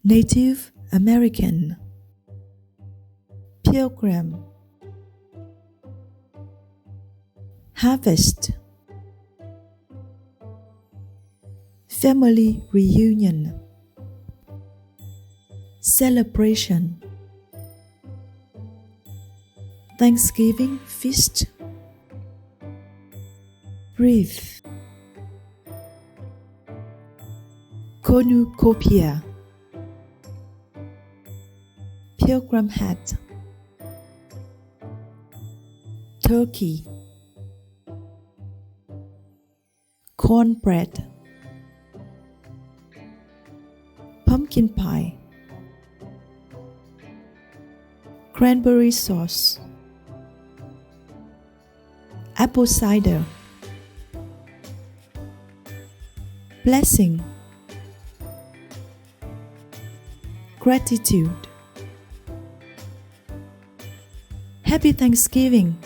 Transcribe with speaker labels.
Speaker 1: Native American, Pilgrim, Harvest, Family Reunion, Celebration, Thanksgiving Feast, Wreath, Cornucopia, Pilgrim Hat, Turkey, Cornbread, Pumpkin Pie, Cranberry Sauce, Apple Cider, Blessing, Gratitude. Happy Thanksgiving!